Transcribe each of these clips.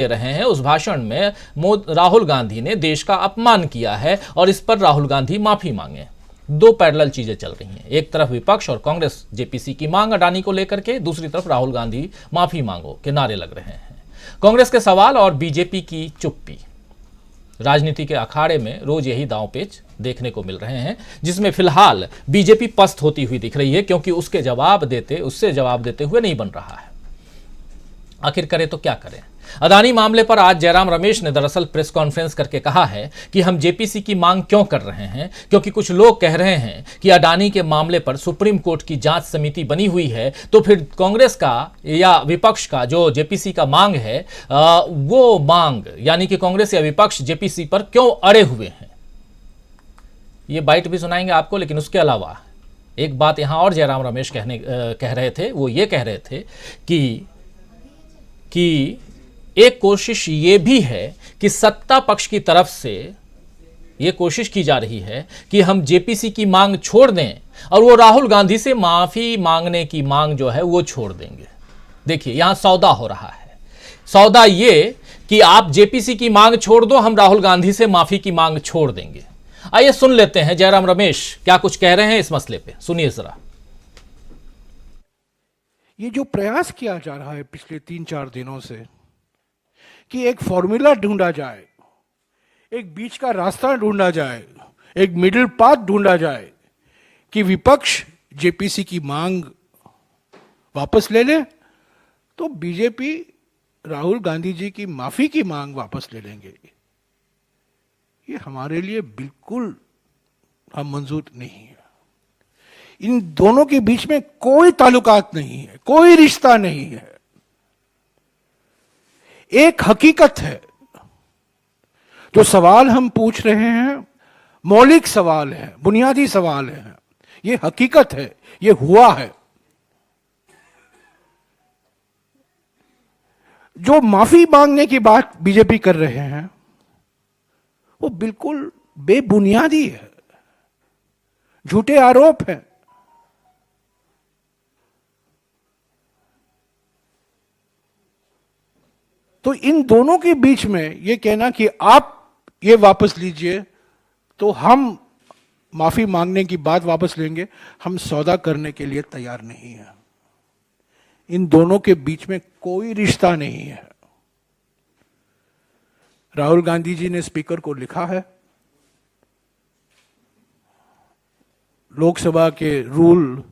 दे रहे हैं, उस भाषण में राहुल गांधी ने देश का अपमान किया है और इस पर राहुल गांधी माफी मांगे। दो पैरेलल चीजें चल रही हैं, एक तरफ विपक्ष और कांग्रेस जेपीसी की मांग अडानी को लेकर के, दूसरी तरफ राहुल गांधी माफी मांगो के नारे लग रहे हैं। कांग्रेस के सवाल और बीजेपी की चुप्पी। राजनीति के अखाड़े में रोज यही दांवपेच देखने को मिल रहे हैं, जिसमें फिलहाल बीजेपी पस्त होती हुई दिख रही है, क्योंकि उससे जवाब देते हुए नहीं बन रहा है। आखिर करे तो क्या करें। अदानी मामले पर आज जयराम रमेश ने दरअसल प्रेस कॉन्फ्रेंस करके कहा है कि हम जेपीसी की मांग क्यों कर रहे हैं, क्योंकि कुछ लोग कह रहे हैं कि अडानी के मामले पर सुप्रीम कोर्ट की जांच समिति बनी हुई है, तो फिर कांग्रेस का या विपक्ष का जो जेपीसी का मांग है वो मांग यानी कि कांग्रेस या विपक्ष जेपीसी पर क्यों अड़े हुए हैं। ये बाइट भी सुनाएंगे आपको, लेकिन उसके अलावा एक बात यहां और जयराम रमेश कह रहे थे। वो ये कह रहे थे कि एक कोशिश ये भी है कि सत्ता पक्ष की तरफ से ये कोशिश की जा रही है कि हम जेपीसी की मांग छोड़ दें और वो राहुल गांधी से माफी मांगने की मांग जो है वो छोड़ देंगे। देखिए यहां सौदा हो रहा है। सौदा ये कि आप जेपीसी की मांग छोड़ दो, हम राहुल गांधी से माफी की मांग छोड़ देंगे। आइए सुन लेते हैं जयराम रमेश क्या कुछ कह रहे हैं इस मसले पे, सुनिए जरा। ये जो प्रयास किया जा रहा है पिछले 3-4 दिनों से कि एक फॉर्मूला ढूंढा जाए, एक बीच का रास्ता ढूंढा जाए, एक मिडिल पाथ ढूंढा जाए कि विपक्ष जेपीसी की मांग वापस ले ले तो बीजेपी राहुल गांधी जी की माफी की मांग वापस ले लेंगे। ये हमारे लिए बिल्कुल हम मंजूर नहीं है। इन दोनों के बीच में कोई ताल्लुकात नहीं है, कोई रिश्ता नहीं है। एक हकीकत है, जो सवाल हम पूछ रहे हैं मौलिक सवाल है, बुनियादी सवाल है। ये हकीकत है, ये हुआ है। जो माफी मांगने की बात बीजेपी कर रहे हैं वो बिल्कुल बेबुनियादी है, झूठे आरोप हैं। तो इन दोनों के बीच में ये कहना कि आप ये वापस लीजिए तो हम माफी मांगने की बात वापस लेंगे, हम सौदा करने के लिए तैयार नहीं है। इन दोनों के बीच में कोई रिश्ता नहीं है। राहुल गांधी जी ने स्पीकर को लिखा है, लोकसभा के रूल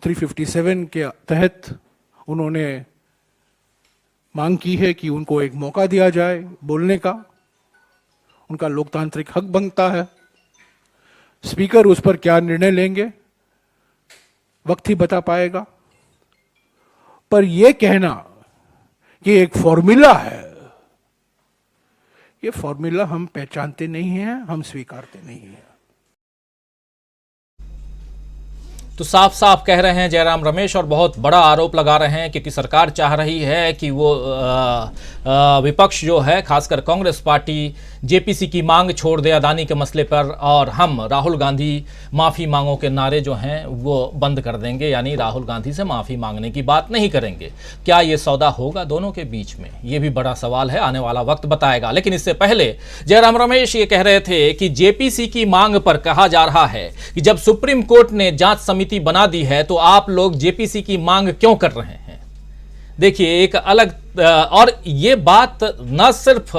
357 के तहत उन्होंने मांग की है कि उनको एक मौका दिया जाए बोलने का, उनका लोकतांत्रिक हक बनता है। स्पीकर उस पर क्या निर्णय लेंगे वक्त ही बता पाएगा। पर यह कहना कि एक फॉर्मूला है, ये फॉर्मूला हम पहचानते नहीं हैं, हम स्वीकारते नहीं हैं। तो साफ साफ कह रहे हैं जयराम रमेश और बहुत बड़ा आरोप लगा रहे हैं, क्योंकि सरकार चाह रही है कि वो विपक्ष जो है खासकर कांग्रेस पार्टी जेपीसी की मांग छोड़ दे अदानी के मसले पर, और हम राहुल गांधी माफ़ी मांगों के नारे जो हैं वो बंद कर देंगे, यानी राहुल गांधी से माफ़ी मांगने की बात नहीं करेंगे। क्या ये सौदा होगा दोनों के बीच में, ये भी बड़ा सवाल है, आने वाला वक्त बताएगा। लेकिन इससे पहले जयराम रमेश ये कह रहे थे कि जेपीसी की मांग पर कहा जा रहा है कि जब सुप्रीम कोर्ट ने जांच समिति बना दी है तो आप लोग जेपीसी की मांग क्यों कर रहे हैं। देखिए एक अलग, और ये बात न सिर्फ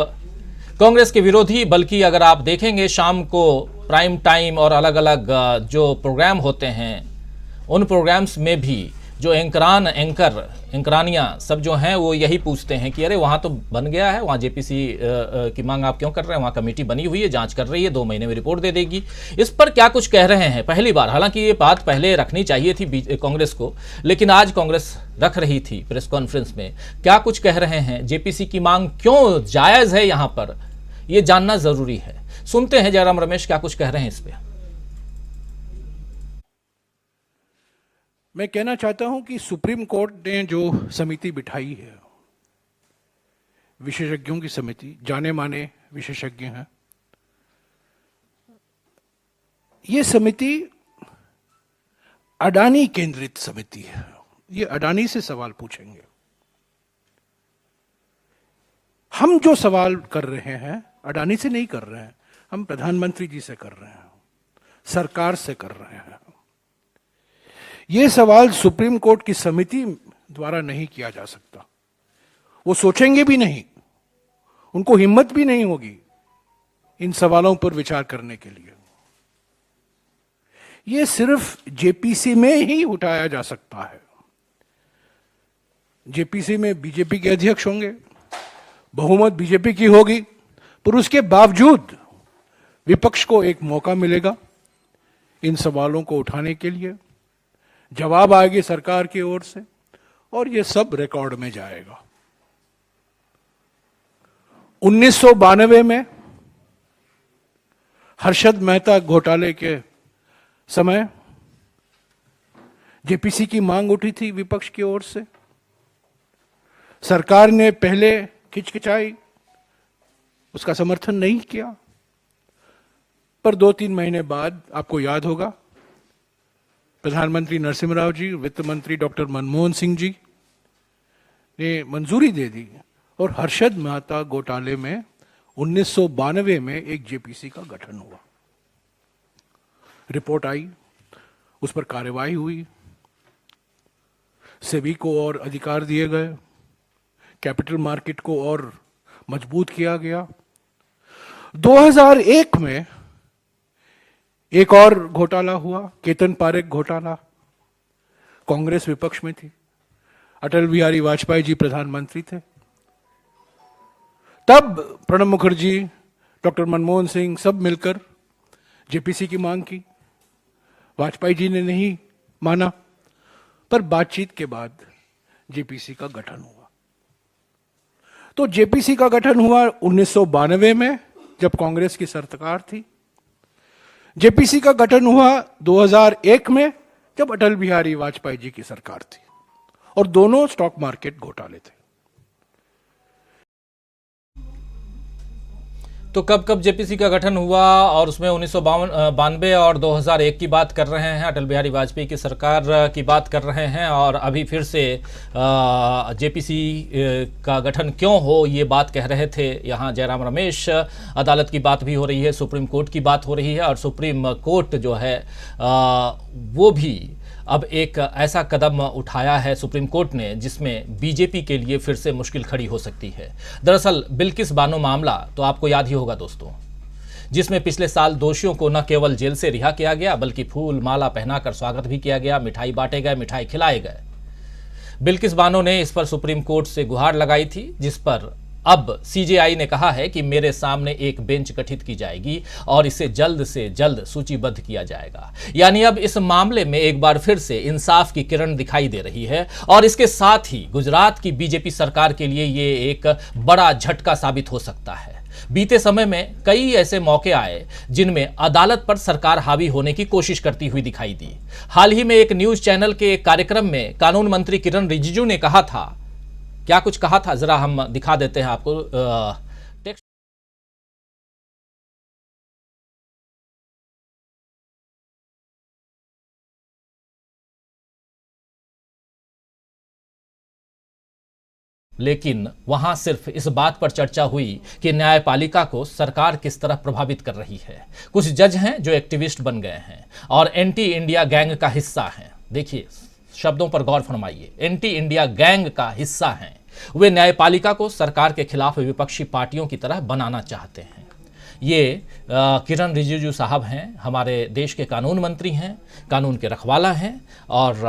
कांग्रेस के विरोधी, बल्कि अगर आप देखेंगे शाम को प्राइम टाइम और अलग अलग जो प्रोग्राम होते हैं उन प्रोग्राम्स में भी जो एंकरानियाँ सब जो हैं वो यही पूछते हैं कि अरे वहाँ तो बन गया है, वहाँ जेपीसी की मांग आप क्यों कर रहे हैं, वहाँ कमेटी बनी हुई है, जांच कर रही है, 2 महीने में रिपोर्ट दे देगी। इस पर क्या कुछ कह रहे हैं पहली बार, हालांकि ये बात पहले रखनी चाहिए थी कांग्रेस को, लेकिन आज कांग्रेस रख रही थी प्रेस कॉन्फ्रेंस में। क्या कुछ कह रहे हैं, जेपीसी की मांग क्यों जायज़ है, यहाँ पर ये जानना जरूरी है। सुनते हैं जयराम रमेश क्या कुछ कह रहे हैं इस पर। मैं कहना चाहता हूं कि सुप्रीम कोर्ट ने जो समिति बिठाई है, विशेषज्ञों की समिति, जाने माने विशेषज्ञ हैं, ये समिति अडानी केंद्रित समिति है। ये अडानी से सवाल पूछेंगे। हम जो सवाल कर रहे हैं अडानी से नहीं कर रहे हैं, हम प्रधानमंत्री जी से कर रहे हैं, सरकार से कर रहे हैं। यह सवाल सुप्रीम कोर्ट की समिति द्वारा नहीं किया जा सकता। वो सोचेंगे भी नहीं, उनको हिम्मत भी नहीं होगी इन सवालों पर विचार करने के लिए। यह सिर्फ जेपीसी में ही उठाया जा सकता है। जेपीसी में बीजेपी के अध्यक्ष होंगे, बहुमत बीजेपी की होगी, पर उसके बावजूद विपक्ष को एक मौका मिलेगा इन सवालों को उठाने के लिए। जवाब आएगी सरकार की ओर से और यह सब रिकॉर्ड में जाएगा। 1992 में हर्षद मेहता घोटाले के समय जेपीसी की मांग उठी थी विपक्ष की ओर से। सरकार ने पहले खिचखिचाई, उसका समर्थन नहीं किया, पर 2-3 महीने बाद आपको याद होगा प्रधानमंत्री नरसिम्हा राव जी, वित्त मंत्री डॉक्टर मनमोहन सिंह जी ने मंजूरी दे दी और हर्षद मेहता घोटाले में 1992 में एक जेपीसी का गठन हुआ। रिपोर्ट आई, उस पर कार्रवाई हुई, सेबी को और अधिकार दिए गए, कैपिटल मार्केट को और मजबूत किया गया। 2001 में एक और घोटाला हुआ, केतन पारेख घोटाला। कांग्रेस विपक्ष में थी, अटल बिहारी वाजपेयी जी प्रधानमंत्री थे। तब प्रणब मुखर्जी, डॉक्टर मनमोहन सिंह सब मिलकर जेपीसी की मांग की। वाजपेयी जी ने नहीं माना, पर बातचीत के बाद जेपीसी का गठन हुआ। तो जेपीसी का गठन हुआ 1992 में, जब कांग्रेस की सरकार थी। जेपीसी का गठन हुआ 2001 में, जब अटल बिहारी वाजपेयी जी की सरकार थी, और दोनों स्टॉक मार्केट घोटाले थे। तो कब कब जेपीसी का गठन हुआ, और उसमें 1992 और 2001 की बात कर रहे हैं, अटल बिहारी वाजपेयी की सरकार की बात कर रहे हैं, और अभी फिर से जेपीसी का गठन क्यों हो ये बात कह रहे थे। यहाँ जयराम रमेश, अदालत की बात भी हो रही है, सुप्रीम कोर्ट की बात हो रही है, और सुप्रीम कोर्ट जो है वो भी अब एक ऐसा कदम उठाया है सुप्रीम कोर्ट ने जिसमें बीजेपी के लिए फिर से मुश्किल खड़ी हो सकती है। दरअसल बिल्किस बानो मामला तो आपको याद ही होगा दोस्तों, जिसमें पिछले साल दोषियों को न केवल जेल से रिहा किया गया बल्कि फूल माला पहनाकर स्वागत भी किया गया, मिठाई बांटे गए, मिठाई खिलाए गए। बिल्किस बानो ने इस पर सुप्रीम कोर्ट से गुहार लगाई थी, जिस पर अब सीजेआई ने कहा है कि मेरे सामने एक बेंच गठित की जाएगी और इसे जल्द से जल्द सूचीबद्ध किया जाएगा। यानी अब इस मामले में एक बार फिर से इंसाफ की किरण दिखाई दे रही है, और इसके साथ ही गुजरात की बीजेपी सरकार के लिए ये एक बड़ा झटका साबित हो सकता है। बीते समय में कई ऐसे मौके आए जिनमें अदालत पर सरकार हावी होने की कोशिश करती हुई दिखाई दी। हाल ही में एक न्यूज चैनल के एक कार्यक्रम में कानून मंत्री किरण रिजिजू ने कहा था, क्या कुछ कहा था जरा हम दिखा देते हैं आपको टेक्स्ट। लेकिन वहां सिर्फ इस बात पर चर्चा हुई कि न्यायपालिका को सरकार किस तरह प्रभावित कर रही है। कुछ जज हैं जो एक्टिविस्ट बन गए हैं और एंटी इंडिया गैंग का हिस्सा हैं। देखिए, शब्दों पर गौर फरमाइए, एंटी इंडिया गैंग का हिस्सा हैं। वे न्यायपालिका को सरकार के खिलाफ विपक्षी पार्टियों की तरह बनाना चाहते हैं। ये किरण रिजिजू साहब हैं, हमारे देश के कानून मंत्री हैं, कानून के रखवाला हैं, और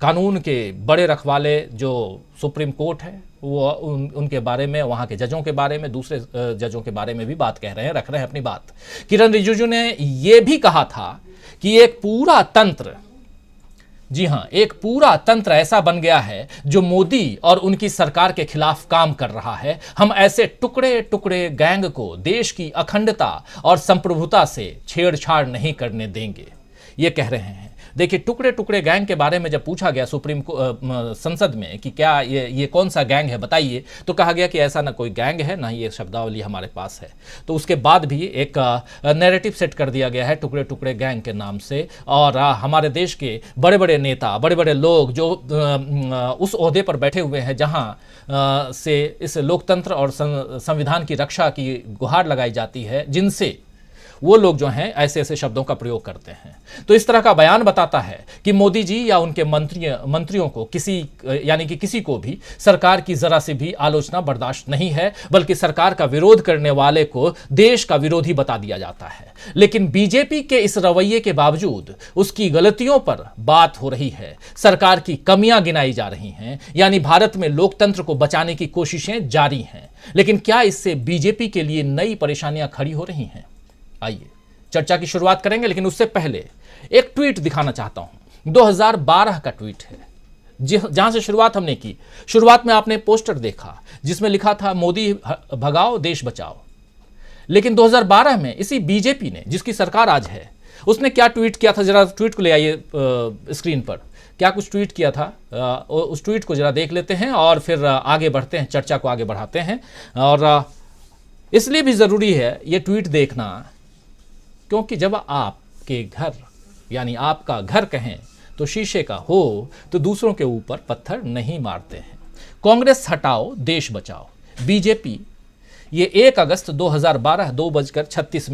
कानून के बड़े रखवाले जो सुप्रीम कोर्ट है वो उनके बारे में, वहाँ के जजों के बारे में, दूसरे जजों के बारे में भी बात कह रहे हैं, रख रहे हैं अपनी बात। किरण रिजिजू ने ये भी कहा था कि एक पूरा तंत्र, जी हां, एक पूरा तंत्र ऐसा बन गया है जो मोदी और उनकी सरकार के खिलाफ काम कर रहा है। हम ऐसे टुकड़े टुकड़े गैंग को देश की अखंडता और संप्रभुता से छेड़छाड़ नहीं करने देंगे, ये कह रहे हैं। देखिए, टुकड़े टुकड़े गैंग के बारे में जब पूछा गया संसद में कि क्या ये कौन सा गैंग है बताइए, तो कहा गया कि ऐसा ना कोई गैंग है, ना ही ये शब्दावली हमारे पास है। तो उसके बाद भी एक नैरेटिव सेट कर दिया गया है टुकड़े टुकड़े गैंग के नाम से, और हमारे देश के बड़े बड़े नेता, बड़े बड़े लोग जो उस ओहदे पर बैठे हुए हैं जहां से इस लोकतंत्र और संविधान की रक्षा की गुहार लगाई जाती है, जिनसे वो लोग जो हैं ऐसे ऐसे शब्दों का प्रयोग करते हैं। तो इस तरह का बयान बताता है कि मोदी जी या उनके मंत्रियों को किसी को भी सरकार की जरा सी भी आलोचना बर्दाश्त नहीं है, बल्कि सरकार का विरोध करने वाले को देश का विरोधी बता दिया जाता है। लेकिन बीजेपी के इस रवैये के बावजूद उसकी गलतियों पर बात हो रही है, सरकार की कमियां गिनाई जा रही हैं, यानी भारत में लोकतंत्र को बचाने की कोशिशें जारी हैं। लेकिन क्या इससे बीजेपी के लिए नई परेशानियां खड़ी हो रही हैं? आइए चर्चा की शुरुआत करेंगे, लेकिन उससे पहले एक ट्वीट दिखाना चाहता हूं। 2012 का ट्वीट है, जहां से शुरुआत हमने की। शुरुआत में आपने पोस्टर देखा जिसमें लिखा था मोदी भगाओ देश बचाओ। लेकिन 2012 में इसी बीजेपी ने, जिसकी सरकार आज है, उसने क्या ट्वीट किया था? जरा ट्वीट को ले आइए स्क्रीन पर। क्या कुछ ट्वीट किया था, उस ट्वीट को जरा देख लेते हैं और फिर आगे बढ़ते हैं, चर्चा को आगे बढ़ाते हैं। और इसलिए भी जरूरी है ये ट्वीट देखना, क्योंकि जब आपके घर यानी आपका घर कहें तो शीशे का हो, तो दूसरों के ऊपर पत्थर नहीं मारते हैं। कांग्रेस हटाओ देश बचाओ। बीजेपी, ये 1 अगस्त 2012 2:36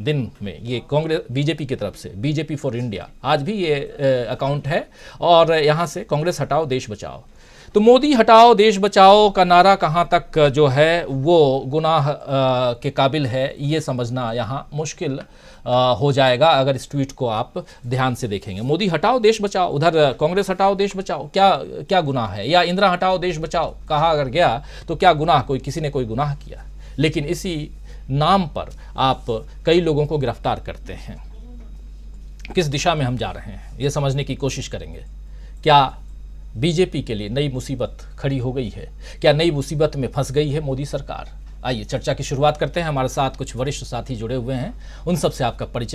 दिन में ये कांग्रेस बीजेपी की तरफ से, बीजेपी फॉर इंडिया, आज भी ये अकाउंट है, और यहाँ से कांग्रेस हटाओ देश बचाओ। तो मोदी हटाओ देश बचाओ का नारा कहाँ तक जो है वो गुनाह के काबिल है, ये समझना यहाँ मुश्किल हो जाएगा अगर इस ट्वीट को आप ध्यान से देखेंगे। मोदी हटाओ देश बचाओ, उधर कांग्रेस हटाओ देश बचाओ, क्या गुनाह है? या इंदिरा हटाओ देश बचाओ कहा अगर गया तो क्या गुनाह, किसी ने कोई गुनाह किया? लेकिन इसी नाम पर आप कई लोगों को गिरफ्तार करते हैं। किस दिशा में हम जा रहे हैं ये समझने की कोशिश करेंगे। क्या बीजेपी के लिए नई मुसीबत खड़ी हो गई है? क्या नई मुसीबत में फंस गई है मोदी सरकार? आइए चर्चा की शुरुआत करते हैं। हमारे साथ कुछ वरिष्ठ साथी जुड़े हुए हैं, उन सब से आपका परिचय